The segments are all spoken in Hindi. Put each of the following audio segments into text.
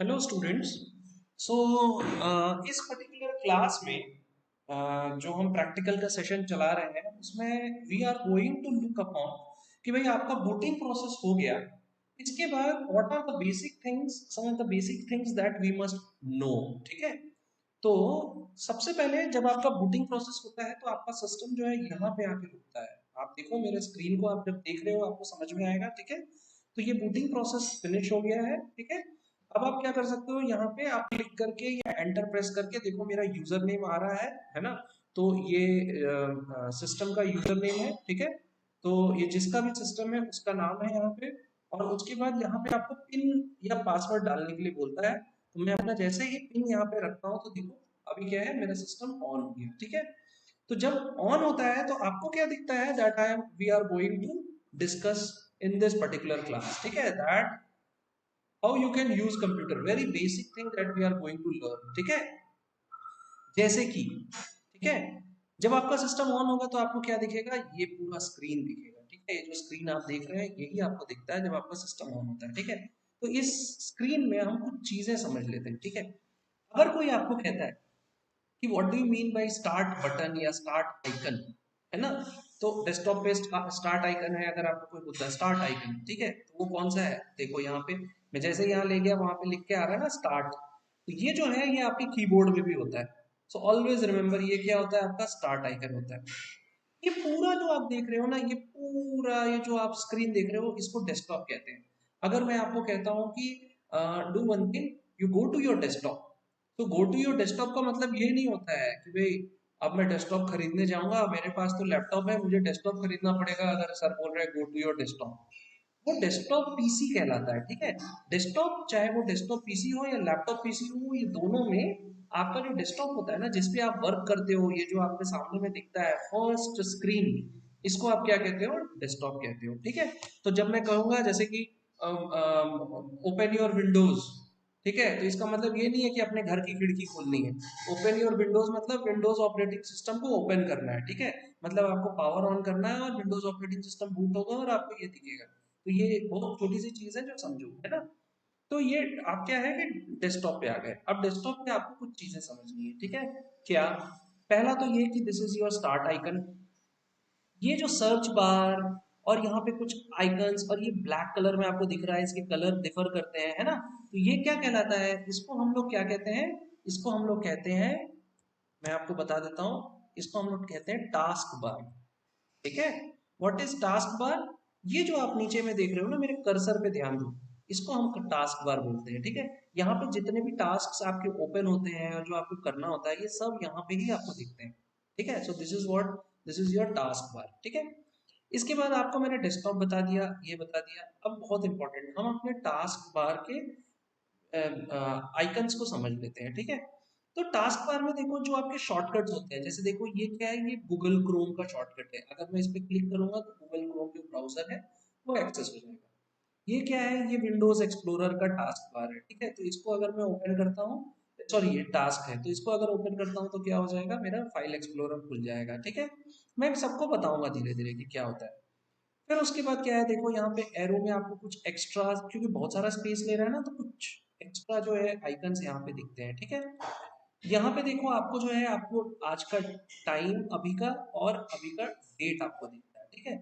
Hello students. सो इस पर्टिकुलर क्लास में जो हम प्रैक्टिकल का सेशन चला रहे हैं उसमें we are going to look upon कि भाई आपका बूटिंग प्रोसेस हो गया। इसके बाद what are the basic things, some of the basic things that we must know. ठीक है, तो सबसे पहले जब आपका बूटिंग प्रोसेस होता है तो आपका सिस्टम जो है यहाँ पे आके रुकता है। आप देखो मेरे स्क्रीन को, आप जब देख रहे हो आपको समझ में आएगा। ठीक है, तो ये बूटिंग प्रोसेस फिनिश हो गया है। ठीक है, अब आप क्या कर सकते हो, यहाँ पे आप क्लिक करके या एंटर प्रेस करके देखो मेरा यूजर नेम आ रहा है ना। तो ये सिस्टम का यूजर नेम है। ठीक है, तो ये जिसका भी सिस्टम है उसका नाम है यहाँ पे। और उसके बाद यहाँ पे आपको पिन या पासवर्ड डालने के लिए बोलता है। तो मैं अपना जैसे ही पिन यहाँ पे रखता हूँ तो देखो अभी क्या है, मेरा सिस्टम ऑन हो गया। ठीक है, तो जब ऑन होता है तो आपको क्या दिखता है, that I am we are going to discuss in this particular class. ठीक है, that how you can use computer, very basic thing that we are going to learn. ठीक है, जैसे कि ठीक है, जब आपका सिस्टम ऑन होगा तो आपको क्या दिखेगा, ये पूरा स्क्रीन दिखेगा। ठीक है, ये जो स्क्रीन आप देख रहे हैं यही आपको दिखता है जब आपका सिस्टम ऑन होता है। ठीक है, तो इस स्क्रीन में हम कुछ चीजें समझ लेते हैं। ठीक है, अगर कोई आपको कहता है कि what do you mean by start button या स्टार्ट आइकन, है ना, तो डेस्कटॉप पे स्टार्ट आइकन है। अगर आपको कोई बोलता है स्टार्ट आइकन, ठीक है, तो वो कौन सा है, देखो यहाँ पे मैं जैसे यहाँ ले गया वहां पे लिख के आ रहा है ना स्टार्ट। तो ये जो है ये आपके कीबोर्ड में भी होता है। सो ऑलवेज रिमेंबर ये क्या होता है, आपका स्टार्ट आइकन होता है। ये पूरा जो आप देख रहे हो ना, ये पूरा ये जो आप स्क्रीन देख रहे हो इसको डेस्कटॉप कहते हैं। अगर मैं आपको कहता हूँ कि do one thing, you go to your desktop, तो गो टू योर डेस्कटॉप का मतलब ये नहीं होता है कि भाई अब मैं डेस्कटॉप खरीदने जाऊंगा, मेरे पास तो लैपटॉप है, मुझे डेस्कटॉप खरीदना पड़ेगा। अगर सर बोल रहे हैं गो टू योर डेस्कटॉप, वो डेस्कटॉप पीसी कहलाता है। ठीक है, डेस्कटॉप चाहे वो डेस्कटॉप पीसी हो या लैपटॉप पीसी हो, ये दोनों में आपका जो डेस्कटॉप होता है ना जिसपे आप वर्क करते हो, ये जो आपके सामने में दिखता है फर्स्ट स्क्रीन, इसको आप क्या कहते हो, डेस्कटॉप कहते हो। ठीक है, तो जब मैं कहूंगा जैसे कि ओपन योर विंडोज, ठीक है, तो इसका मतलब ये नहीं है कि अपने घर की खिड़की खोलनी है। ओपन योर विंडोज मतलब विंडोज ऑपरेटिंग सिस्टम को ओपन करना है। ठीक है, मतलब आपको पावर ऑन करना है और विंडोज ऑपरेटिंग सिस्टम बूट होगा और आपको ये दिखेगा। तो ये बहुत छोटी सी चीज है जो समझो, है ना। तो ये आप क्या है कि डेस्कटॉप पे आ गए। अब डेस्कटॉप पे आपको कुछ चीजें समझनी है। ठीक है, क्या, पहला तो ये कि this is your start icon. ये जो सर्च बार और यहाँ पे कुछ आइकन्स और ये ब्लैक कलर में आपको दिख रहा है, इसके कलर डिफर करते हैं, है ना। तो ये क्या कहलाता है, इसको हम लोग क्या कहते हैं, इसको हम लोग कहते हैं, मैं आपको बता देता हूँ, इसको हम लोग कहते हैं टास्क बार। ठीक है, व्हाट इज टास्क बार, ये जो आप नीचे में देख रहे हो ना, मेरे कर्सर पे ध्यान दो, इसको हम टास्क बार बोलते हैं। ठीक है, यहाँ पे जितने भी टास्क आपके ओपन होते हैं और जो आपको करना होता है ये सब यहाँ पे ही आपको दिखते हैं। ठीक है, so this is what, this is your task bar. ठीक है, इसके बाद आपको मैंने डेस्कटॉप बता दिया, ये बता दिया। अब बहुत इंपॉर्टेंट, हम अपने टास्क बार के आइकन्स को समझ लेते हैं। ठीक है, तो टास्क बार में देखो जो आपके शॉर्टकट्स होते हैं, जैसे देखो ये क्या है, ये गूगल क्रोम का शॉर्टकट है। अगर मैं इस पर क्लिक करूंगा तो गूगल क्रोम जो ब्राउजर है वो एक्सेस हो जाएगा। ये क्या है, ये विंडोज एक्सप्लोरर का टास्क बार है। ठीक है, तो इसको अगर मैं ओपन करता हूँ, सॉरी ये टास्क है, तो इसको अगर ओपन करता हूँ तो क्या हो जाएगा, मेरा फाइल एक्सप्लोरर खुल जाएगा। ठीक है, मैं सबको बताऊंगा धीरे धीरे कि क्या होता है। फिर उसके बाद क्या है, देखो यहाँ पे एरो में आपको कुछ एक्स्ट्रा, क्योंकि बहुत सारा स्पेस ले रहा है ना, तो कुछ एक्स्ट्रा जो है आइकन्स यहाँ पे दिखते हैं। ठीक है, यहाँ पे देखो आपको जो है, आपको आज का टाइम अभी का और अभी का डेट आपको दिखता है। ठीक है,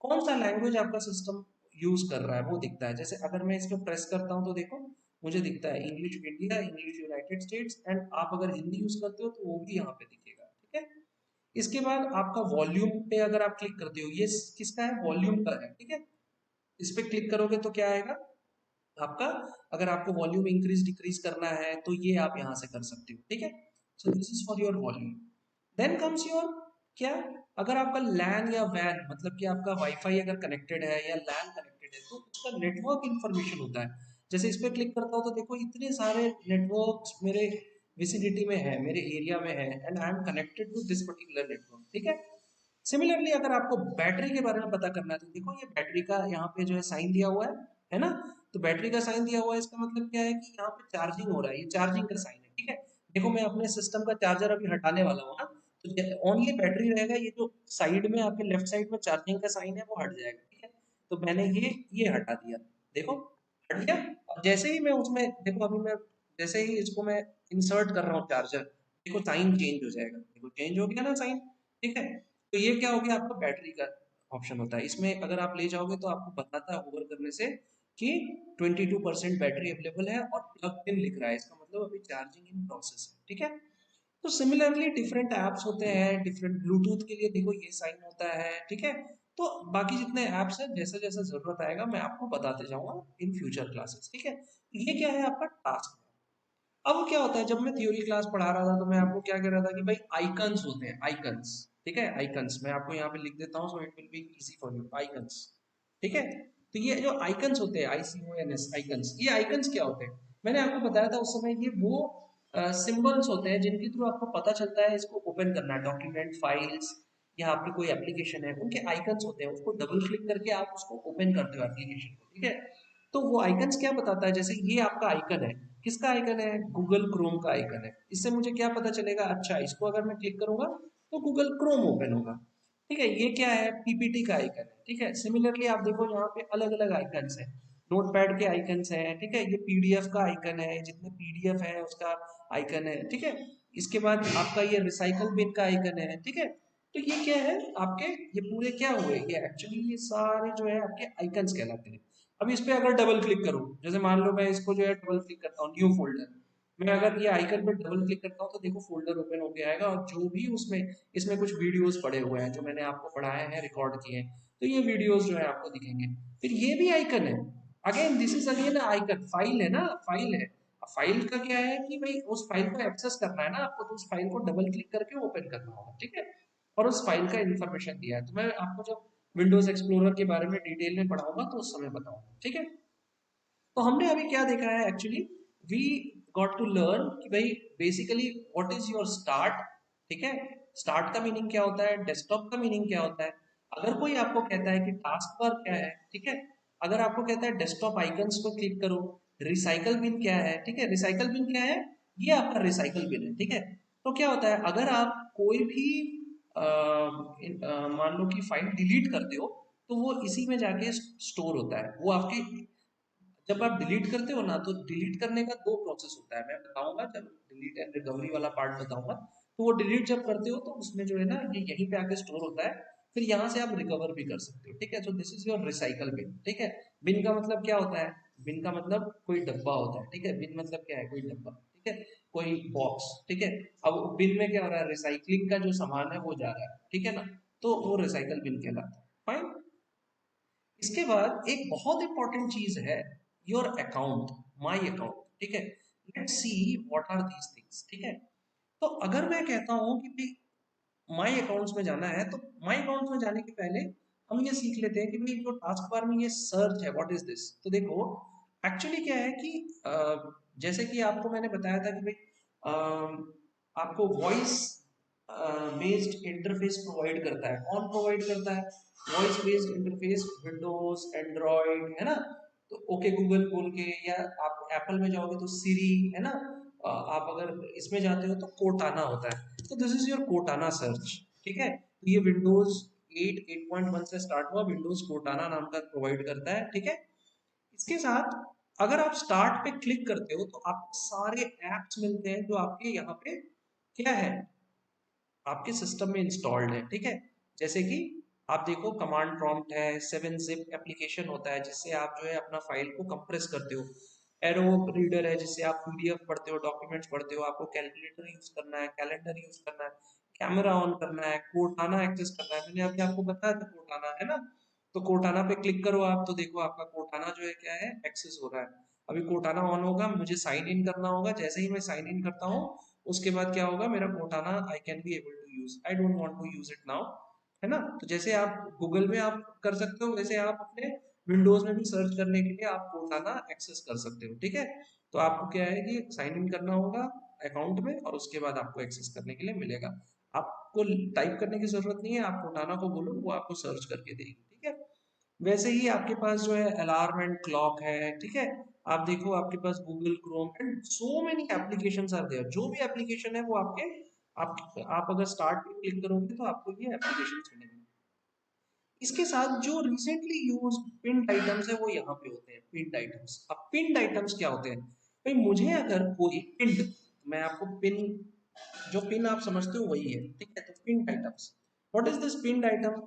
कौन सा लैंग्वेज आपका सिस्टम यूज कर रहा है वो दिखता है। जैसे अगर मैं इस पर प्रेस करता हूँ तो देखो मुझे दिखता है English India, English United states, and आप अगर हिंदी यूज करते हो तो वो भी यहाँ पे दिखेगा। ठीक है, इसके बाद आपका वॉल्यूम पे अगर आप क्लिक करते हो, ये किसका है, वॉल्यूम का है। ठीक है, इस पे क्लिक करोगे तो क्या आएगा आपका, अगर आपको वॉल्यूम इंक्रीज डिक्रीज करना है तो ये आप यहाँ से कर सकते हो। ठीक है, so this is for your volume. Then comes your, क्या, अगर आपका लैन या वैन मतलब कि आपका वाईफाई अगर कनेक्टेड है या लैन कनेक्टेड है तो उसका नेटवर्क इंफॉर्मेशन होता है। जैसे इस पे क्लिक करता हूँ तो देखो इतने सारे नेटवर्क्स मेरे विसिनिटी में है, मेरे एरिया में है, and I am connected to this particular network. ठीक है, सिमिलरली अगर आपको बैटरी के बारे में पता करना है तो देखो ये बैटरी का यहाँ पे जो है साइन दिया हुआ है ना। तो बैटरी का साइन दिया हुआ है, इसका मतलब क्या है कि यहाँ पे चार्जिंग हो रहा है, ये चार्जिंग का साइन है। ठीक है, देखो मैं अपने सिस्टम का चार्जर अभी हटाने वाला हूँ ना, तो ओनली बैटरी रहेगा, ये जो साइड में आपके लेफ्ट साइड में चार्जिंग का साइन है वो हट जाएगा। ठीक है, तो मैंने ये हटा दिया, देखो हट गया। जैसे ही मैं उसमें देखो, अभी मैं जैसे ही इसको मैं इंसर्ट कर रहा हूँ चार्जर, देखो साइन चेंज हो जाएगा, देखो चेंज हो गया ना साइन। ठीक है, तो ये क्या हो गया, आपका बैटरी का ऑप्शन होता है इसमें। अगर आप ले जाओगे तो आपको बताता है होवर करने से कि 22% बैटरी अवेलेबल है और प्लग इन लिख रहा है, इसका मतलब अभी चार्जिंग इन प्रोसेस है। ठीक है, तो सिमिलरली डिफरेंट ऐप्स होते हैं, डिफरेंट ब्लूटूथ के लिए देखो ये साइन होता है। ठीक है, तो बाकी जितने ऐप्स हैं जैसे जैसे जरूरत आएगा मैं आपको बताते जाऊंगा इन फ्यूचर क्लासेस। ठीक है, ये क्या है आपका टास्क। अब क्या होता है, जब मैं थ्योरी क्लास पढ़ा रहा था तो मैं आपको क्या कह रहा था कि भाई आइकन्स होते हैं, आइकन्स। ठीक है, आइकन्स मैं आपको यहाँ पे लिख देता हूँ, so it will be easy for you, icons. ठीक है, तो ये जो आइकन्स होते हैं, ICONS आइकन्स, ये आइकन्स क्या होते हैं, मैंने आपको बताया था उस समय, ये वो सिंबल्स होते हैं जिनके थ्रू आपको पता चलता है इसको ओपन करना है, डॉक्यूमेंट, फाइल्स या आपकी कोई एप्लीकेशन है, उनके आइकन्स होते हैं, उसको डबल क्लिक करके आप उसको ओपन करते हो एप्लीकेशन को। ठीक है, तो वो आइकन्स क्या बताता है, जैसे ये आपका आइकन है, किसका आइकन है, गूगल क्रोम का आइकन है। इससे मुझे क्या पता चलेगा, अच्छा इसको अगर मैं क्लिक करूंगा तो गूगल क्रोम ओपन होगा। ठीक है, ये क्या है, PPT का आइकन है। ठीक है, सिमिलरली आप देखो यहाँ पे अलग अलग आइकन्स है, नोटपैड के आइकन्स हैं। ठीक है, ये PDF का आइकन है, जितने PDF है उसका आइकन है। ठीक है, इसके बाद आपका ये रिसाइकल बिन का आइकन है। ठीक है, तो ये क्या है आपके, ये पूरे क्या हुए, ये एक्चुअली ये सारे जो है आपके आइकन्स कहलाते हैं। अब इस पे अगर डबल क्लिक करूं, जैसे मान लो मैं इसको जो है डबल क्लिक करता हूँ, न्यू फोल्डर, मैं अगर ये आइकन पे डबल क्लिक करता हूँ तो देखो फोल्डर ओपन होके आएगा, और जो भी उसमें, इसमें कुछ वीडियोस पड़े हुए हैं जो मैंने आपको पढ़ाए हैं, रिकॉर्ड किए हैं, तो ये वीडियोस जो है आपको दिखेंगे। फिर ये भी आइकन है, again this is again icon, file है ना, फाइल है। अब फाइल का क्या है कि भाई उस फाइल को एक्सेस करना है ना आपको, तो उस फाइल को डबल क्लिक करके ओपन करना होगा। ठीक है, और उस फाइल का इन्फॉर्मेशन दिया है, तो मैं आपको जब विंडोज एक्सप्लोरर के बारे में डिटेल में पढ़ाऊंगा तो उस समय बताऊंगा। ठीक है, तो हमने अभी क्या देखा है, actually we got to learn कि भाई basically what is your start. ठीक है, स्टार्ट का मीनिंग क्या होता है, डेस्कटॉप का मीनिंग क्या होता है। अगर कोई आपको कहता है कि टास्क बार क्या है, ठीक है, अगर आपको कहता है डेस्कटॉप आइकन्स को क्लिक करो, रिसाइकल बिन क्या है, ठीक है, रिसाइकल बिन क्या है, ये आपका रिसाइकल बिन है। ठीक है, तो क्या होता है, अगर आप कोई भी मान लो कि फाइल डिलीट करते हो तो वो इसी में जाके स्टोर होता है, वो आपके, जब आप डिलीट करते हो ना, तो डिलीट करने का दो प्रोसेस होता है, मैं बताऊंगा जब डिलीट एंड रिकवरी वाला पार्ट बताऊंगा। तो वो डिलीट जब करते हो तो उसमें जो है ना, ये यहीं पे आके स्टोर होता है, फिर यहाँ से आप रिकवर भी कर सकते हो। ठीक है, तो this is your recycle bin. ठीक है, बिन का मतलब क्या होता है, बिन का मतलब कोई डब्बा होता है। ठीक है, बिन मतलब क्या है, कोई डब्बा। ठीक है, कोई बॉक्स। ठीक है, अब बिन में क्या हो रहा है, रिसाइकलिंग का जो सामान है वो जा रहा है। ठीक है ना, तो वो रिसाइकल बिन कहलाता है। फाइन, इसके बाद एक बहुत इंपॉर्टेंट चीज है, योर अकाउंट, माई अकाउंट। ठीक है, let's see what are these things. ठीक है, तो अगर मैं कहता हूं कि भाई माई अकाउंट्स में जाना है, तो माई अकाउंट्स में जाने के पहले हम ये सीख लेते हैं कि भाई जो टास्क बार में ये सर्च है, व्हाट इज दिस। तो देखो एक्चुअली क्या है कि जैसे कि आपको मैंने बताया था कि भाई आपको वॉइस बेस्ड इंटरफेस प्रोवाइड करता है, कौन प्रोवाइड करता है, voice based interface, Windows, Android, है ना। तो ओके गूगल बोल के, या आप एप्पल में जाओगे तो सीरी, है ना। आप अगर इसमें जाते हो तो कोटाना होता है, तो दिस इज योर कोटाना सर्च। ठीक है, तो ये विंडोज 8.1 से स्टार्ट हुआ, विंडोज कोटाना नाम का प्रोवाइड करता है। ठीक है, इसके साथ अगर आप स्टार्ट पे क्लिक करते हो तो आपको सारे एप्स मिलते हैं जो आपके यहाँ पे क्या है, आपके सिस्टम में इंस्टॉल्ड है। ठीक है, जैसे कि आप देखो कमांड प्रॉम्प्ट है, 7-zip एप्लीकेशन होता है जिससे आप जो है अपना फाइल को कंप्रेस करते हो, एरो रीडर है जिससे आप PDF पढ़ते हो, डॉक्यूमेंट्स पढ़ते हो, आपको कैलकुलेटर यूज करना है, कैलेंडर यूज करना है, कैमरा ऑन करना है, कोर्टाना एक्सेस करना है, मैंने अभी आपको बताया था कोर्टाना, है ना। तो कोर्टाना पे क्लिक करो आप, तो देखो आपका कोर्टाना जो है क्या है, एक्सेस हो रहा है। अभी कोर्टाना ऑन होगा, मुझे साइन इन करना होगा, जैसे ही मैं साइन इन करता हूँ उसके बाद क्या होगा, मेरा Cortana I can be able to use, I don't want to use it now, है ना। तो जैसे आप गूगल में आप कर सकते हो, वैसे आप अपने विंडोज में भी सर्च करने के लिए आप कोर्टाना एक्सेस कर सकते हो। ठीक है, तो आपको क्या है कि साइन इन करना होगा अकाउंट में, और उसके बाद आपको एक्सेस करने के लिए मिलेगा। आपको टाइप करने की जरूरत नहीं है, आप कोर्टाना को बोलो, वो आपको सर्च करके देगी। ठीक है, वैसे ही आपके पास जो है अलार्म एंड क्लॉक है। ठीक है, आप देखो आपके पास Google Chrome and so many applications are there, जो भी एप्लीकेशन है वो आपके, आप अगर स्टार्ट पे क्लिक करोगे तो आपको ये एप्लीकेशंस मिलेंगे। इसके साथ जो रिसेंटली यूज पिंड आइटम्स है वो यहाँ पे होते हैं, पिंड आइटम्स। अब पिंड आइटम्स क्या होते हैं भाई, मुझे अगर कोई पिंड, मैं आपको पिन, जो पिन आप समझते हो वही है, ठीक है। तो पिंड आइटम्स, व्हाट इज दिस पिंड आइटम?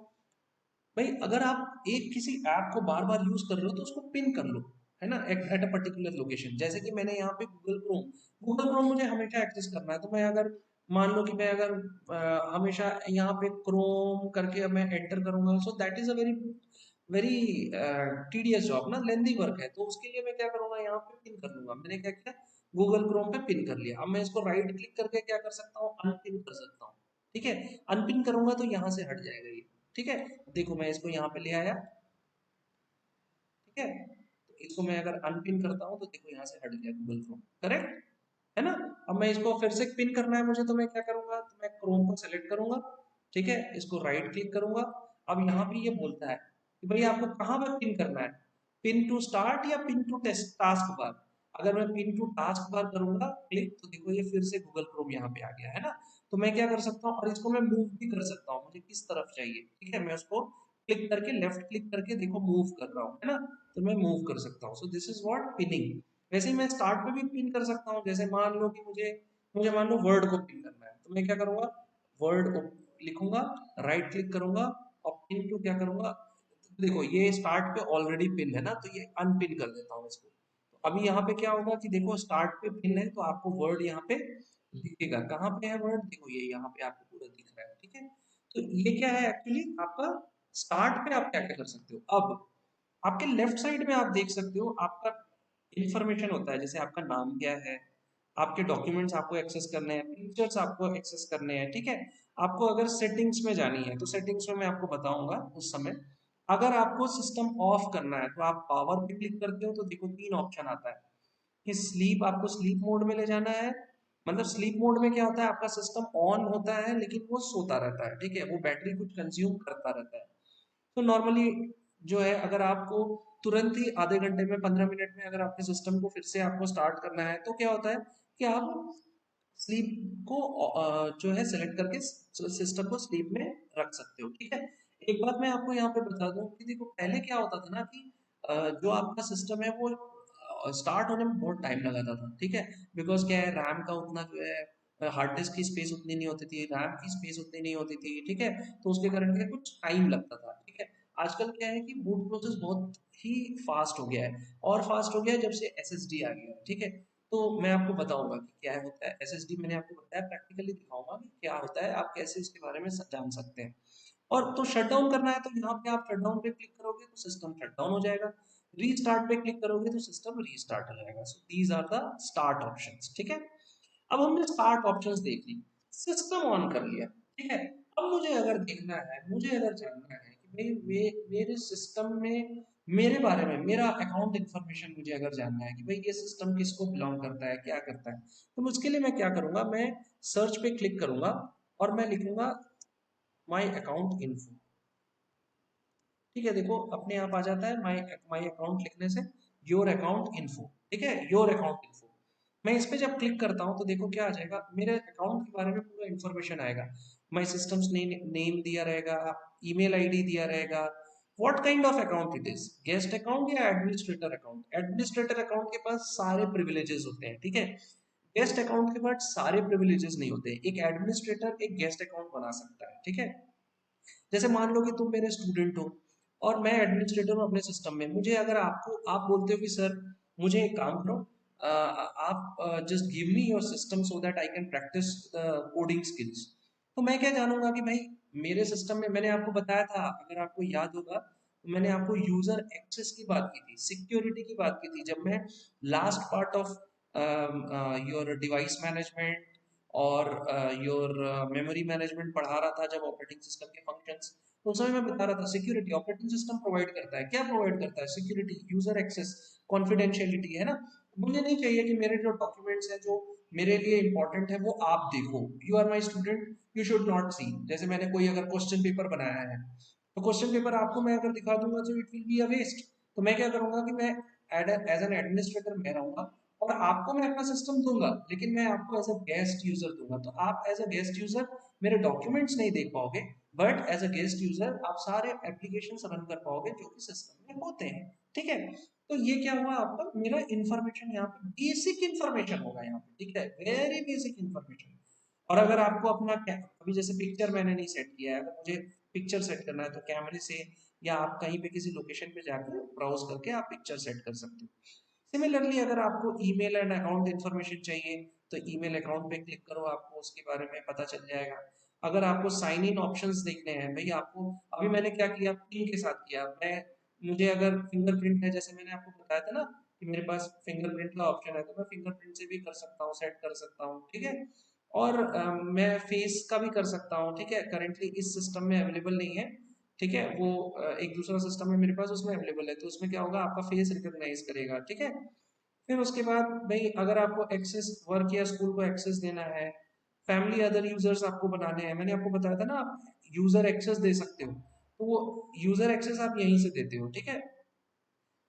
भाई अगर आप एक किसी ऐप को बार बार यूज कर रहे हो तो उसको पिन कर लो, है ना, एट अ पर्टिकुलर लोकेशन। जैसे कि मैंने यहाँ पे गूगल क्रोम मुझे हमेशा एक्सेस करना है, तो मैं अगर मान लो कि मैं अगर हमेशा यहाँ पे क्रोम करके मैं एंटर करूंगा, so that is a very very tedious job ना, लेंदी वर्क है। तो उसके लिए मैं क्या करूंगा, यहाँ पे पिन कर लूंगा। मैंने क्या किया, गूगल क्रोम पे पिन कर लिया। अब मैं इसको राइट क्लिक करके क्या कर सकता हूँ, अनपिन कर सकता हूँ, ठीक है। अनपिन करूंगा तो यहाँ से हट जाएगा ये, ठीक है। देखो मैं इसको यहाँ पे ले आया, ठीक है। तो इसको मैं अगर अनपिन करता हूँ तो देखो यहाँ से हट गया गूगल क्रोम, करेक्ट है ना। अब मैं इसको फिर से पिन करना है मुझे, तो मैं क्या करूंगा, तो मैं क्रोम को सेलेक्ट करूंगा, ठीक है, इसको राइट क्लिक करूंगा। अब यहाँ पे ये बोलता है कि भाई आपको कहाँ पर पिन करना है, पिन टू स्टार्ट या पिन टू टास्क बार। अगर मैं पिन टू टास्क बार करूंगा क्लिक, तो देखो ये फिर से गूगल क्रोम यहाँ पे आ गया, है ना। तो मैं क्या कर सकता हूँ, और इसको मैं मूव भी कर सकता हूँ, मुझे किस तरफ चाहिए, ठीक है। मैं उसको क्लिक करके लेफ्ट क्लिक करके देखो मूव कर रहा हूँ, है ना। तो मैं मूव कर सकता हूँ। सो दिस इज व्हाट पिनिंग। वैसे ही मैं स्टार्ट पे भी पिन कर सकता हूँ। जैसे मान लो कि मुझे मुझे मान लो वर्ड को पिन करना है, तो मैं क्या करूंगा, वर्ड को लिखूंगा, राइट क्लिक करूंगा और पिन टू क्या करूंगा। देखो ये स्टार्ट पे ऑलरेडी पिन है ना, तो ये अनपिन कर देता हूँ इसको। तो अभी यहाँ पे क्या होगा कि देखो स्टार्ट पे पिन है, तो आपको वर्ड यहाँ पे दिखेगा। कहाँ पे है वर्ड, देखो ये यहाँ पे आपको पूरा दिख रहा है, ठीक है। तो ये क्या है एक्चुअली आपका स्टार्ट पे आप क्या क्या कर सकते हो। अब आपके लेफ्ट साइड में आप देख सकते हो आपका इंफॉर्मेशन होता है, जैसे आपका नाम क्या है, आपके डॉक्यूमेंट्स आपको एक्सेस करने हैं, पिक्चर्स आपको एक्सेस करने हैं, ठीक है। आपको अगर सेटिंग्स में जानी है तो सेटिंग्स में मैं आपको बताऊंगा उस समय। अगर आपको सिस्टम ऑफ करना है तो आप पावर पे क्लिक करते हो, तो देखो तीन ऑप्शन आता है कि स्लीप, आपको स्लीप मोड में ले जाना है। मतलब स्लीप मोड में क्या होता है, आपका सिस्टम ऑन होता है लेकिन वो सोता रहता है, ठीक है, वो बैटरी कुछ कंज्यूम करता रहता है। तो नॉर्मली जो है, अगर आपको तुरंत ही आधे घंटे में 15 मिनट में अगर आपके सिस्टम को फिर से आपको स्टार्ट करना है, तो क्या होता है कि आप स्लीप को जो है सेलेक्ट करके सिस्टम को स्लीप में रख सकते हो, ठीक है। एक बात मैं आपको यहाँ पे बता दूं कि देखो पहले क्या होता था ना कि जो आपका सिस्टम है वो स्टार्ट होने में बहुत टाइम लगाता था, ठीक है। बिकॉज क्या है, रैम का उतना जो है, हार्ड डिस्क की स्पेस उतनी नहीं होती थी, रैम की स्पेस उतनी नहीं होती थी, ठीक है। तो उसके कारण क्या कुछ टाइम लगता था, ठीक है। आजकल क्या है कि बूट प्रोसेस बहुत ही फास्ट हो गया है, और फास्ट हो गया है जब से एसएसडी आ गया है, ठीक है। तो मैं आपको बताऊंगा कि क्या होता है एसएसडी, मैंने आपको बताया, प्रैक्टिकली दिखाऊंगा कि क्या होता है, आप कैसे उसके बारे में जान सकते हैं। और तो शट डाउन करना है तो यहाँ पे आप शट डाउन पे क्लिक करोगे तो सिस्टम शट डाउन हो जाएगा। रीस्टार्ट पे क्लिक करोगे तो सिस्टम रीस्टार्ट हो जाएगा। So these are the start options, ठीक है। अब हमने स्टार्ट ऑप्शंस देख ली, सिस्टम ऑन कर लिया, ठीक है। अब मुझे अगर देखना है, मुझे अगर जानना है कि भाई मेरे सिस्टम में मेरे बारे में, मेरा अकाउंट इन्फॉर्मेशन मुझे अगर जानना है कि भाई ये सिस्टम किसको बिलोंग करता है, क्या करता है, तो उसके लिए मैं क्या करूंगा, मैं सर्च पे क्लिक करूंगा और मैं लिखूंगा माई अकाउंट इन्फो, ठीक है। देखो अपने आप आ जाता है माई माई अकाउंट लिखने से, योर अकाउंट इन्फो, ठीक है, योर अकाउंट इन्फो। मैं इस पे जब क्लिक करता हूँ तो देखो क्या आ जाएगा, मेरे अकाउंट के बारे में पूरा इन्फॉर्मेशन आएगा। माई सिस्टम्स नेम दिया रहेगा, ईमेल आईडी दिया रहेगा, what kind of account it is, guest account या एडमिनिस्ट्रेटर अकाउंट। एडमिनिस्ट्रेटर अकाउंट के पास सारे प्रिविलेजेस होते हैं, ठीक है। गेस्ट अकाउंट के पास सारे प्रिविलेजेस नहीं होते। एक एडमिनिस्ट्रेटर एक गेस्ट अकाउंट बना सकता है, ठीक है। जैसे मान लो कि तुम मेरे स्टूडेंट हो और मैं एडमिनिस्ट्रेटर हूँ अपने सिस्टम में, मुझे अगर आपको आप बोलते हो कि सर मुझे एक काम करो, आप just give me your system so that I can practice coding skills. तो मैं क्या जानूंगा कि भाई मेरे सिस्टम में, मैंने आपको बताया था अगर आपको याद होगा, तो मैंने आपको यूजर एक्सेस की बात की थी, सिक्योरिटी की बात की थी, जब मैं last part of your device management और योर मेमोरी मैनेजमेंट पढ़ा रहा था, जब ऑपरेटिंग सिस्टम के फंक्शंस, तो उस समय मैं बता रहा था सिक्योरिटी ऑपरेटिंग सिस्टम प्रोवाइड करता है, क्या प्रोवाइड करता है, सिक्योरिटी, यूजर एक्सेस, कॉन्फिडेंशियलिटी, है ना। मुझे नहीं चाहिए कि मेरे जो डॉक्यूमेंट्स हैं जो मेरे लिए इंपॉर्टेंट है वो आप देखो, you are my student, you should not see. जैसे मैंने कोई अगर क्वेश्चन पेपर बनाया है, तो क्वेश्चन पेपर आपको मैं अगर दिखा दूंगा तो it will be a waste. तो मैं क्या करूंगा कि मैं एज एन एडमिनिस्ट्रेटर मैं रहूंगा, और आपको मैं अपना सिस्टम दूंगा, लेकिन मैं आपको एज अ गेस्ट यूजर दूंगा। तो आप एज अ गेस्ट यूजर मेरे डॉक्यूमेंट्स नहीं देख पाओगे, but as a guest user आप सारे एप्लीकेशन रन कर पाओगे जो कि सिस्टम में होते हैं, ठीक है। तो ये क्या हुआ आपका, मेरा इंफॉर्मेशन यहाँ पे बेसिक इंफॉर्मेशन होगा यहाँ पे, ठीक है, वेरी बेसिक इंफॉर्मेशन। और अगर आपको अपना अभी जैसे पिक्चर मैंने नहीं सेट किया है, अगर मुझे पिक्चर सेट करना है तो कैमरे से या आप कहीं पे किसी लोकेशन पे जाकर ब्राउज करके आप पिक्चर सेट कर सकते हो। सिमिलरली अगर आपको ईमेल एंड अकाउंट इन्फॉर्मेशन चाहिए तो ईमेल अकाउंट पे क्लिक करो, आपको उसके बारे में पता चल जाएगा। अगर आपको साइन इन ऑप्शंस देखने हैं भाई, आपको अभी मैंने क्या किया, पिन के साथ किया, मैं मुझे अगर फिंगरप्रिंट है, जैसे मैंने आपको बताया था ना कि मेरे पास फिंगरप्रिंट का ऑप्शन है, तो मैं फिंगरप्रिंट से भी कर सकता हूँ, सेट कर सकता हूँ, ठीक है। और मैं फेस का भी कर सकता हूँ, ठीक है, करेंटली इस सिस्टम में अवेलेबल नहीं है, ठीक है, वो एक दूसरा सिस्टम है मेरे पास उसमें अवेलेबल है, तो उसमें क्या होगा आपका फेस रिकॉग्नाइज करेगा, ठीक है। फिर उसके बाद भाई अगर आपको एक्सेस वर्क या स्कूल को एक्सेस देना है, फैमिली अदर यूजर्स आपको बनाने हैं, मैंने आपको बताया था ना आप यूजर एक्सेस दे सकते हो, तो वो यूजर एक्सेस आप यहीं से देते हो, ठीक है।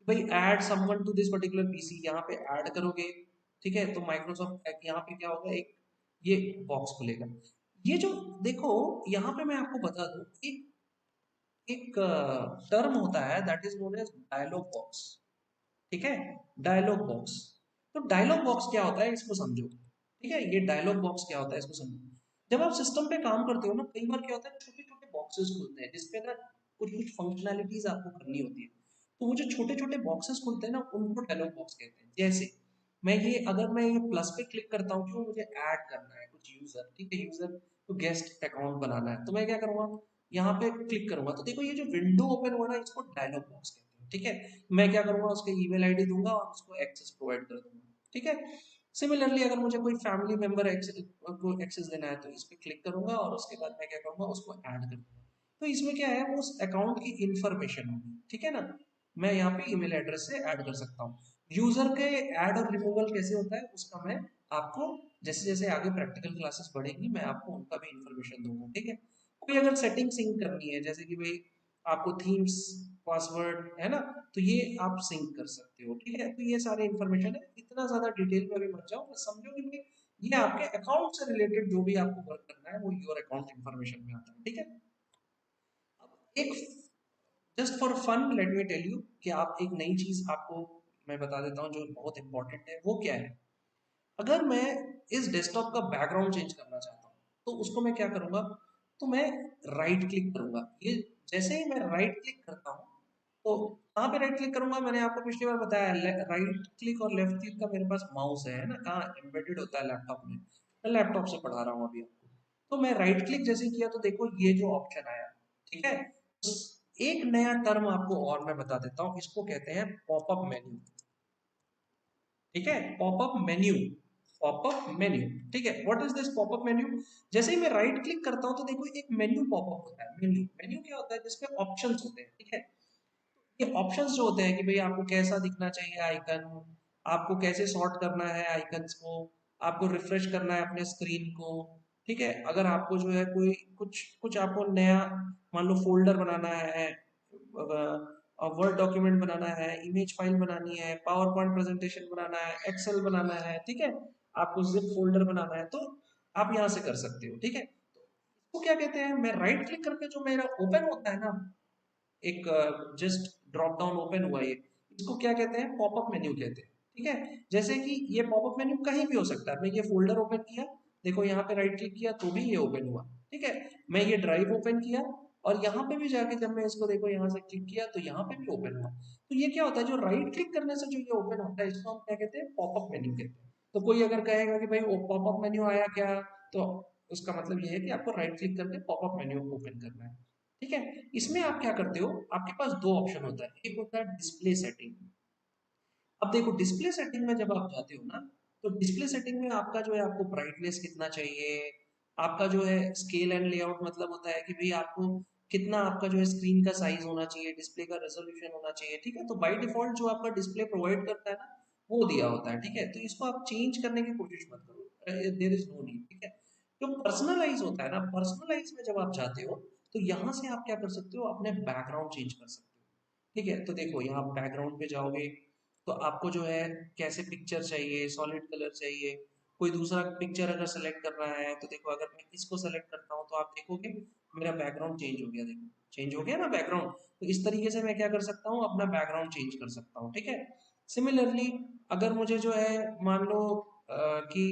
भाई add someone to this particular PC, यहाँ पे ऐड करोगे, ठीक है, तो माइक्रोसॉफ्ट यहाँ पे क्या होगा, एक ये बॉक्स खुलेगा। ये जो देखो यहाँ पे मैं आपको बता दूं, एक एक टर्म होता है that is known as dialog box, ठीक है, डायलॉग बॉक्स। तो डायलॉग बॉक्स क्या होता है इसको समझो, ठीक है, ये डायलॉग बॉक्स क्या होता है इसको समझो। जब आप सिस्टम पे काम करते हो ना, कई बार क्या होता है छोटे छोटे बॉक्सेस खुलते हैं जिसपे ना कुछ कुछ फंक्शनैलिटीज आपको करनी होती है, तो वो जो छोटे छोटे बॉक्सेस खुलते हैं ना उनको डायलॉग बॉक्स कहते हैं। जैसे अगर मैं ये प्लस पे क्लिक करता हूँ, क्यों, मुझे ऐड करना है कुछ यूजर, ठीक है, यूजर को गेस्ट अकाउंट बनाना है, तो मैं क्या करूंगा, यहाँ पे क्लिक करूंगा, तो देखो ये जो विंडो ओपन हुआ ना इसको डायलॉग बॉक्स कहते हैं, ठीक है। मैं क्या करूंगा, उसके ईमेल आईडी दूंगा और उसको एक्सेस प्रोवाइड कर दूंगा, ठीक है। सिमिलरली अगर मुझे कोई फैमिली मेंबर को एक्सेस देना है तो इस पे क्लिक करूंगा और उसके बाद मैं क्या करूंगा, उसको ऐड कर दूंगा। तो इसमें क्या है, वो उस अकाउंट की इंफॉर्मेशन होगी, ठीक है ना। मैं यहाँ पे ईमेल एड्रेस से ऐड कर सकता हूँ। यूजर के ऐड और रिमूवल कैसे होता है उसका मैं आपको जैसे जैसे आगे प्रैक्टिकल क्लासेस बढ़ेंगी मैं आपको उनका भी इंफॉर्मेशन दूंगा, ठीक है। कोई अगर सेटिंग सिंक करनी है, जैसे कि भाई आपको थीम्स पासवर्ड है ना, तो ये आप सिंक कर सकते हो, ठीक है। तो ये सारे इन्फॉर्मेशन है, इतना ज्यादा डिटेल में अभी मत जाओ, बस समझो कि भाई ये आपके अकाउंट से रिलेटेड जो भी आपको वर्क करना है वो योर अकाउंट इन्फॉर्मेशन में आता है, ठीक है। अब एक just for fun let me tell you कि आप एक नई चीज आपको मैं बता देता हूँ जो बहुत इंपॉर्टेंट है, वो क्या है। अगर मैं इस डेस्कटॉप का बैकग्राउंड चेंज करना चाहता हूँ तो उसको मैं क्या करूंगा, तो मैं राइट क्लिक करूंगा, ये जैसे ही मैं राइट क्लिक करता हूँ, तो कहाँ पे राइट क्लिक करूंगा, मैंने आपको पिछली बार बताया राइट क्लिक और लेफ्ट क्लिक का मेरे पास माउस है ना, कहाँ एम्बेडेड होता है लैपटॉप में, मैं लैपटॉप से पढ़ा रहा हूँ अभी आपको। तो मैं राइट क्लिक जैसे किया तो देखो ये जो ऑप्शन आया, ठीक है। एक नया टर्म आपको और मैं बता देता हूँ, इसको कहते हैं पॉपअप मेन्यू, ठीक है, पॉपअप मेन्यू, पॉपअप मेन्यू, ठीक है। What is this popup menu, जैसे ही मैं राइट क्लिक करता हूं तो देखो एक मेन्यू पॉपअप होता है, मेन्यू मेन्यू क्या होता है, जिसमें ऑप्शंस होते हैं, ठीक है। ये ऑप्शंस जो होते हैं कि भाई आपको कैसा दिखना चाहिए आइकन, आपको कैसे सॉर्ट करना है आइकन्स को, आपको रिफ्रेश करना है अपने स्क्रीन को, ठीक है। अगर आपको जो है कोई कुछ कुछ आपको नया मान लो फोल्डर बनाना है, वर्ड डॉक्यूमेंट बनाना है, इमेज फाइल बनानी है, पावर पॉइंट प्रेजेंटेशन बनाना है, एक्सेल बनाना है, ठीक है, आपको जिप फोल्डर बनाना है, तो आप यहाँ से कर सकते हो, ठीक है। तो इसको क्या कहते हैं, मैं राइट क्लिक करके जो मेरा ओपन होता है ना, एक जस्ट ड्रॉप डाउन ओपन हुआ ये, इसको क्या कहते हैं, पॉपअप मेन्यू कहते हैं, ठीक है। जैसे कि ये पॉपअप मेन्यू कहीं भी हो सकता है, मैं ये फोल्डर ओपन किया, देखो यहाँ पे राइट क्लिक किया तो भी ये ओपन हुआ, ठीक है। मैं ये ड्राइव ओपन किया और यहाँ पे भी जाके जब मैं इसको देखो यहाँ से क्लिक किया तो यहाँ पे भी ओपन हुआ। तो ये क्या होता है, जो राइट क्लिक करने से जो ये ओपन होता है इसको हम क्या कहते हैं, पॉपअप मेन्यू कहते हैं। तो कोई अगर कहेगा कि भाई पॉपअप मेन्यू आया क्या, तो उसका मतलब ये है कि आपको राइट क्लिक करके पॉपअप मेन्यू ओपन करना है, ठीक है। इसमें आप क्या करते हो, आपके पास दो ऑप्शन होता है, एक होता है डिस्प्ले सेटिंग। अब देखो डिस्प्ले सेटिंग में जब आप जाते हो ना, तो डिस्प्ले सेटिंग में आपका जो है आपको ब्राइटनेस कितना चाहिए, आपका जो है स्केल एंड लेआउट, मतलब होता है कि भाई आपको कितना आपका जो है स्क्रीन का साइज होना चाहिए, डिस्प्ले का रेजोल्यूशन होना चाहिए, ठीक है। तो बाय डिफॉल्ट जो आपका डिस्प्ले प्रोवाइड करता है ना वो दिया होता है, ठीक है। तो इसको आप चेंज करने की कोशिश मत करो, देयर इज नो नीड, ठीक है। जो पर्सनलाइज होता है ना, पर्सनलाइज में जब आप जाते हो तो यहाँ से आप क्या कर सकते हो, अपने बैकग्राउंड चेंज कर सकते हो, ठीक है। तो देखो यहाँ बैकग्राउंड पे जाओगे तो आपको जो है कैसे पिक्चर चाहिए, सॉलिड कलर चाहिए, कोई दूसरा पिक्चर अगर सेलेक्ट करना है तो देखो अगर मैं इसको सेलेक्ट करता हूँ तो आप देखोगे मेरा बैकग्राउंड चेंज हो गया, देखो चेंज हो गया ना बैकग्राउंड। तो इस तरीके से मैं क्या कर सकता हूँ, अपना बैकग्राउंड चेंज कर सकता हूँ, ठीक है। सिमिलरली अगर मुझे जो है मान लो कि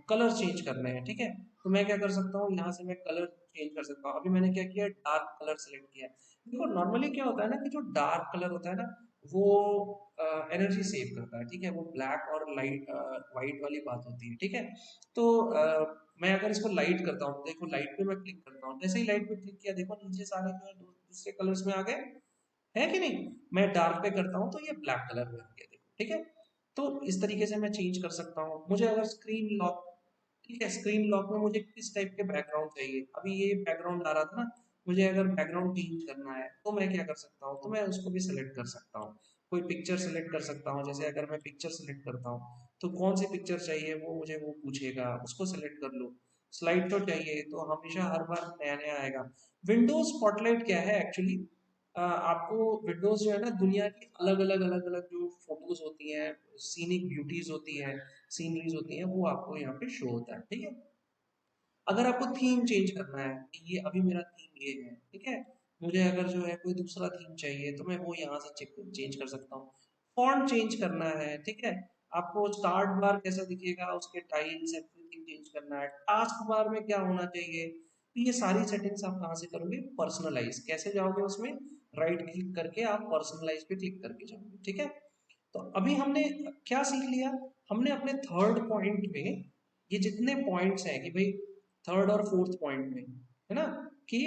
कलर चेंज करने हैं, ठीक है, तो मैं क्या कर सकता हूँ, यहाँ से मैं कलर चेंज कर सकता हूँ। अभी मैंने क्या किया, डार्क कलर सेलेक्ट किया है। देखो नॉर्मली क्या होता है ना कि जो डार्क कलर होता है ना वो एनर्जी सेव करता है, ठीक है, वो ब्लैक और लाइट वाइट वाली बात होती है, ठीक है। तो मैं अगर इसको लाइट करता हूँ, देखो लाइट पे मैं क्लिक करता हूँ, जैसे ही लाइट पे क्लिक किया देखो नीचे सारे जो है दूसरे कलर्स में आ गए, है कि नहीं। मैं डार्क पे करता हूँ तो ये ब्लैक कलर में आ गया, देखो, ठीक है। तो इस तरीके से मैं चेंज कर सकता हूँ। मुझे अगर स्क्रीन लॉक, ठीक है, स्क्रीन लॉक में मुझे किस टाइप के बैकग्राउंड चाहिए, अभी ये बैकग्राउंड आ रहा था ना, मुझे अगर बैकग्राउंड चेंज करना है तो मैं क्या कर सकता हूँ, तो मैं उसको भी सिलेक्ट कर सकता हूँ। कोई पिक्चर सिलेक्ट कर सकता हूँ, जैसे अगर मैं पिक्चर सिलेक्ट करता हूँ तो कौन सी पिक्चर चाहिए वो मुझे वो पूछेगा, उसको सिलेक्ट कर लो। स्लाइड तो चाहिए तो हमेशा हर बार नया नया आएगा। विंडोज स्पॉटलाइट क्या है एक्चुअली, आपको विंडोज जो है ना दुनिया की अलग अलग जो फोटोज होती हैं, सीनिक ब्यूटीज होती है, सीनरीज होती हैं, वो आपको यहाँ पे शो होता है, ठीक है। अगर आपको थीम चेंज करना है कि ये अभी मेरा थीम ये है, ठीक है, मुझे अगर जो है कोई दूसरा थीम चाहिए तो मैं वो यहाँ से चेंज कर सकता हूँ। फॉन्ट चेंज करना है, ठीक है, आपको स्टार्ट बार कैसा दिखेगा, उसके टाइल्स एवरीथिंग चेंज करना है, टास्क बार में क्या होना चाहिए, तो ये सारी सेटिंग्स आप कहाँ से करोगे, पर्सनलाइज कैसे जाओगे उसमें, राइट क्लिक करके आप पर्सनलाइज पे क्लिक करके जाओगे, ठीक है। तो अभी हमने क्या सीख लिया, हमने अपने थर्ड पॉइंट में ये जितने पॉइंट्स हैं कि भाई थर्ड और फोर्थ पॉइंट में, है ना, कि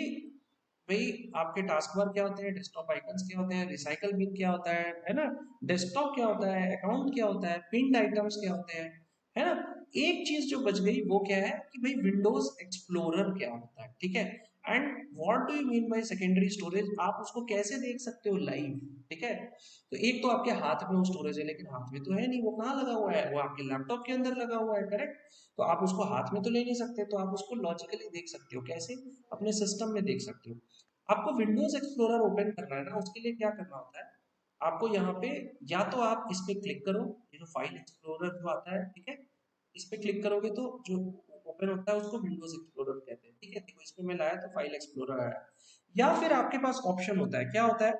भाई आपके टास्क बार क्या होते हैं, डेस्कटॉप आइकन्स क्या होते हैं, रिसाइकल बिन क्या होता है ना, डेस्कटॉप क्या होता है, अकाउंट क्या होता है, पिन्ड आइटम्स क्या होते हैं, है ना। एक चीज जो बच गई वो क्या है कि भाई विंडोज एक्सप्लोरर क्या होता है, ठीक है। And what do you mean by secondary storage, आप उसको कैसे देख सकते हो लाइव, ठीक है। तो एक तो आपके हाथ में वो स्टोरेज है, लेकिन हाथ में तो है नहीं, वो कहाँ लगा हुआ है, वो आपके लैपटॉप के अंदर लगा हुआ है, करेक्ट। तो आप उसको हाथ में तो ले नहीं सकते, तो आप उसको लॉजिकली देख सकते हो, कैसे, अपने सिस्टम में देख सकते हो। आपको विंडोज एक्सप्लोरर ओपन करना है ना, उसके लिए क्या करना होता है, आपको यहाँ पे या तो आप इस पे क्लिक करो, ये जो फाइल एक्सप्लोरर जो आता है, ठीक है, इस पे क्लिक करोगे तो जो ओपन होता है उसको विंडोज एक्सप्लोरर कहते हैं, ठीक है। देखो इसमें मैं लाया तो फाइल एक्सप्लोरर आया। या फिर आपके पास ऑप्शन होता है, क्या होता है,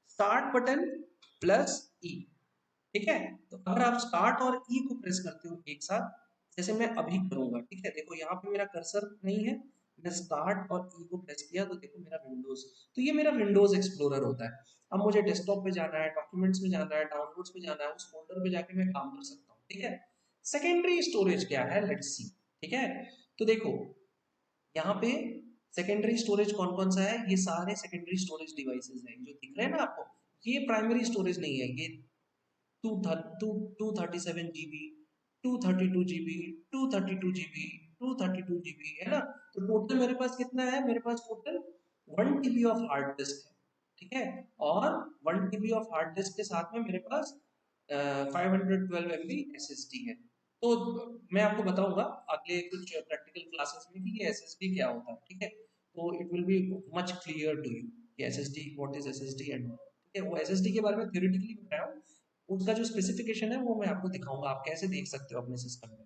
स्टार्ट बटन प्लस ई, ठीक है। तो अगर आप स्टार्ट और ई को प्रेस करते हो एक साथ, जैसे मैं अभी करूंगा, ठीक है, देखो यहाँ पे मेरा कर्सर नहीं है, मैं स्टार्ट और ई को प्रेस किया तो देखो मेरा विंडोज, तो ये मेरा विंडोज एक्सप्लोरर होता है। अब मुझे डेस्कटॉप पे जाना है, डॉक्यूमेंट्स में जाना है, डाउनलोड्स में जाना है, उस फोल्डर पे जाके मैं काम कर सकता हूँ, ठीक है। सेकेंडरी स्टोरेज क्या है, लेट्स सी, ठीक है। तो देखो यहाँ पे सेकेंडरी स्टोरेज कौन कौन सा है, ये सारे सेकेंडरी स्टोरेज डिवाइसेस हैं जो दिख रहे हैं ना आपको, ये प्राइमरी स्टोरेज नहीं है, ये to to 237 GB, 232 GB, 232 GB, 232 GB, है ना। तो टोटल मेरे पास कितना है, मेरे पास total 1 TB of hard disk है, ठीक है। और 1 TB ऑफ हार्ड डिस्क के साथ में मेरे पास 512 MB SSD है। तो मैं आपको बताऊंगा अगले कुछ प्रैक्टिकल क्लासेस में कि ये SSD क्या होता है, ठीक है। तो it will be much clear to you कि SSD what is SSD and, ठीक है। वो SSD के बारे में थ्योरेटिकली बताया, उसका जो स्पेसिफिकेशन है वो मैं आपको दिखाऊंगा, आप कैसे देख सकते हो अपने सिस्टम में।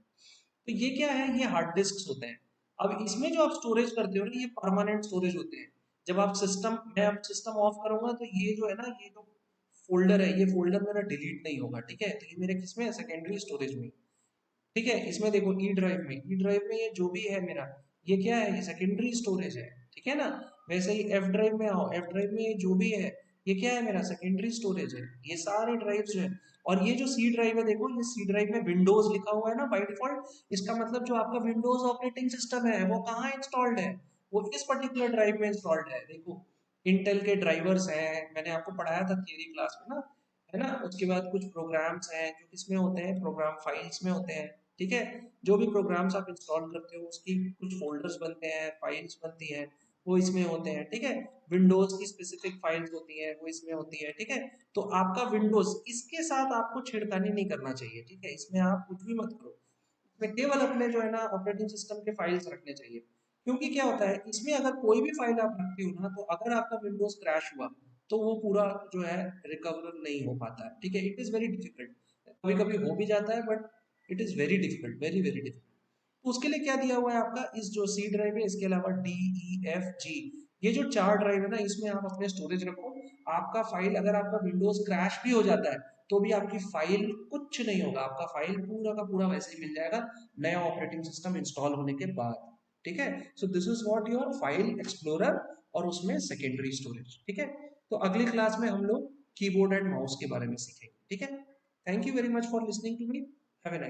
तो ये क्या है, ये हार्ड डिस्क होते हैं। अब इसमें जो आप स्टोरेज करते हो ना, ये परमानेंट स्टोरेज होते हैं। जब आप सिस्टम, मैं अब सिस्टम ऑफ करूंगा तो ये जो है ना, ये जो फोल्डर है, ये फोल्डर मेरा डिलीट नहीं होगा, ठीक है। तो ये मेरे किसमें है, सेकेंडरी स्टोरेज में, ठीक है। इसमें देखो ई ड्राइव में, ई ड्राइव में ये जो भी है मेरा, ये क्या है, ये सेकेंडरी स्टोरेज है, ठीक है ना। वैसे ही एफ ड्राइव में आओ, एफ ड्राइव में ये जो भी है, ये क्या है, मेरा सेकेंडरी स्टोरेज है, ये सारे ड्राइव जो है। और ये जो सी ड्राइव है, देखो ये सी ड्राइव में विंडोज लिखा हुआ है ना बाय डिफॉल्ट, इसका मतलब जो आपका विंडोज ऑपरेटिंग सिस्टम है वो कहाँ इंस्टॉल्ड है, वो इस पर्टिकुलर ड्राइव में इंस्टॉल्ड है। देखो इंटेल के ड्राइवर्स हैं, मैंने आपको पढ़ाया था थियरी क्लास में ना, है ना। उसके बाद कुछ प्रोग्राम्स हैं जो किसमें होते हैं, प्रोग्राम फाइल्स में होते हैं, ठीक है। जो भी प्रोग्राम्स आप इंस्टॉल करते हो उसकी कुछ फोल्डर्स बनते हैं, फाइल्स बनती हैं, वो इसमें होते हैं, ठीक है। विंडोज की स्पेसिफिक फाइल्स होती हैं वो इसमें होती है, ठीक है। तो आपका विंडोज, इसके साथ आपको छेड़खानी नहीं करना चाहिए, ठीक है, इसमें आप कुछ भी मत करो, इसमें केवल अपने जो है ना ऑपरेटिंग सिस्टम के फाइल्स रखने चाहिए। क्योंकि क्या होता है इसमें, अगर कोई भी फाइल आप रखते हो ना, तो अगर आपका विंडोज क्रैश हुआ तो वो पूरा जो है रिकवर नहीं हो पाता है, ठीक है। इट इज वेरी डिफिकल्ट, कभी कभी हो भी जाता है but it is very difficult, very very difficult. तो उसके लिए क्या दिया हुआ है आपका, इस जो सी ड्राइव है इसके अलावा डी ई एफ जी, ये जो 4 ड्राइव है ना, इसमें आप अपने स्टोरेज रखो। आपका फाइल अगर आपका विंडोज क्रैश भी हो जाता है तो भी आपकी फाइल कुछ नहीं होगा, आपका फाइल पूरा का पूरा वैसे ही मिल जाएगा नया ऑपरेटिंग सिस्टम इंस्टॉल होने के बाद। ठीक है, so this is what your file explorer और उसमें सेकेंडरी स्टोरेज। ठीक है, तो अगली क्लास में हम लोग कीबोर्ड एंड माउस के बारे में सीखेंगे। ठीक है, thank you very much for listening to me, have a nice